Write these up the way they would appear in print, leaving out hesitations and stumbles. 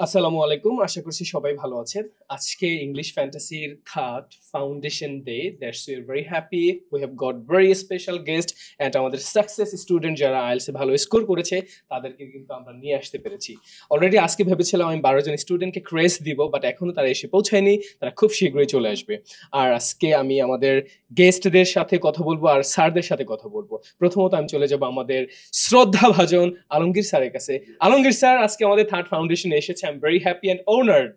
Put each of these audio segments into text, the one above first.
আসসালামু আলাইকুম, আশা করছি সবাই ভালো আছেন। আজকে ইংলিশ ফ্যান্টাসির third foundation day. That's we are very happy. We have got very special guest and আমাদের সাকসেস স্টুডেন্ট যারা আইএলস এ ভালো স্কোর করেছে তাদেরকে কিন্তু আমরা নিয়ে আসতে পেরেছি। অলরেডি আজকে ভেবেছিলাম আমি 12 জন স্টুডেন্টকে ক্রেস দিব, বাট এখনো তারা এসে পৌঁছায়নি। তারা খুব শীঘ্রই চলে আসবে। আর আজকে আমি আমাদের গেস্টদের সাথে কথা বলবো আর স্যারদের সাথে কথা বলবো। প্রথমত আমি চলে যাব আমাদের শ্রদ্ধাভাজন আলমগীর স্যারের কাছে। আলমগীর স্যার আজকে আমাদের থার্ড ফাউন্ডেশনে এসেছে। I am very happy and honoured.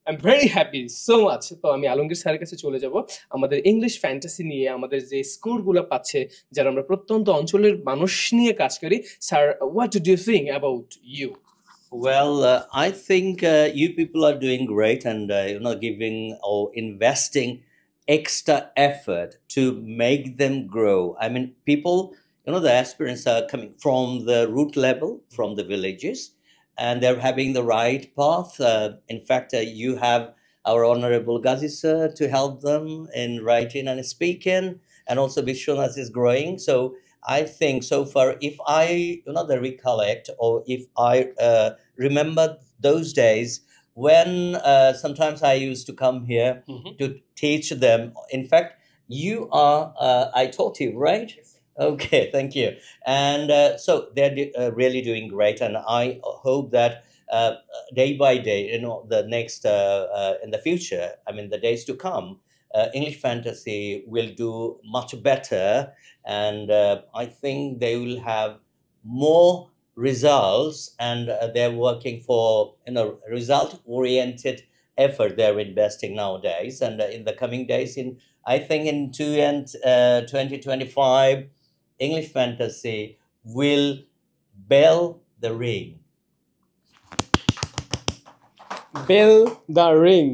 I am very happy so much. তো আমি আলমগীর স্যারের কাছে চলে যাব আমাদের ইংলিশ ফ্যান্টাসি নিয়ে আমাদের যে স্কোরগুলো পাচ্ছে, যারা আমরা প্রত্যন্ত অঞ্চলের মানুষ নিয়ে কাজ করি। Sir, what do you think about you? Well, I think you people are doing great and giving or investing extra effort to make them grow. I mean, people, the aspirants are coming from the root level, from the villages, and they're having the right path. In fact, you have our Honorable Ghazi sir to help them in writing and speaking, and also Vishwanath is growing. So I think so far, if I, the recollect or if I remember those days when sometimes I used to come here to teach them. In fact, you are, I taught you, right? Okay, thank you. And so they're really doing great. And I hope that day by day, the next, in the future, I mean, the days to come, English fantasy will do much better. And I think they will have more results, and they're working for result oriented effort they're investing nowadays. And in the coming days, in I think in 2025, English fantasy will bell the ring. Bell the ring.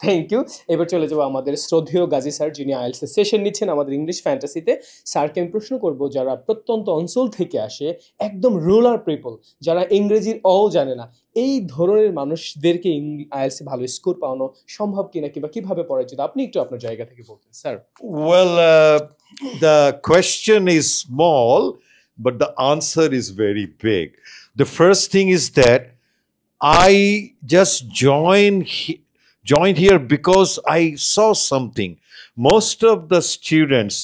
Thank you. এবার চলে যাবো আমাদের শ্রদ্ধেয় Gazi sir, যিনি IELTS session নিচ্ছেন আমাদের English ফ্যান্টাসিতে। স্যারকে আমি প্রশ্ন করব, যারা প্রত্যন্ত অঞ্চল থেকে আসে, একদম রুরাল পিপল, যারা ইংরেজির জানে না, এই ধরনের মানুষদেরকে আইএলস ভালো স্কোর পাওয়ানো সম্ভব কিনা, কিংবা কিভাবে পড়া উচিত, আপনি একটু আপনার জায়গা থেকে বলতেন sir. Well, the question is small, but the answer is very big. The first thing is that I just joined here because I saw something. Most of the students,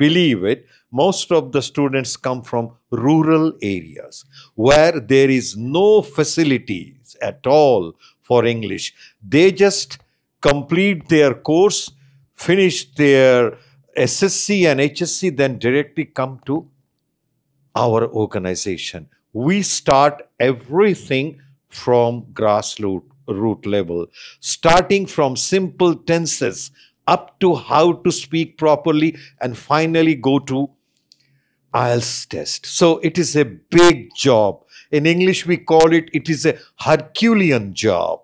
believe it, most of the students come from rural areas where there is no facilities at all for English. They just complete their course, finish their SSC and HSC, then directly come to our organization. We start everything from grassroots level, starting from simple tenses up to how to speak properly, and finally go to IELTS test. So it is a big job. In English, we call it is a Herculean job.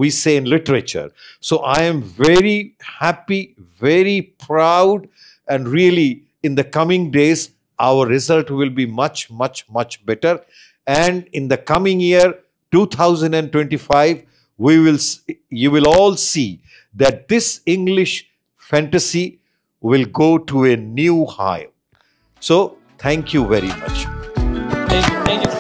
We say in literature. So I am very happy, very proud, and really in the coming days, our result will be much, much, much better. And in the coming year, 2025, you will all see that this English fantasy will go to a new high. So thank you very much. Thank you.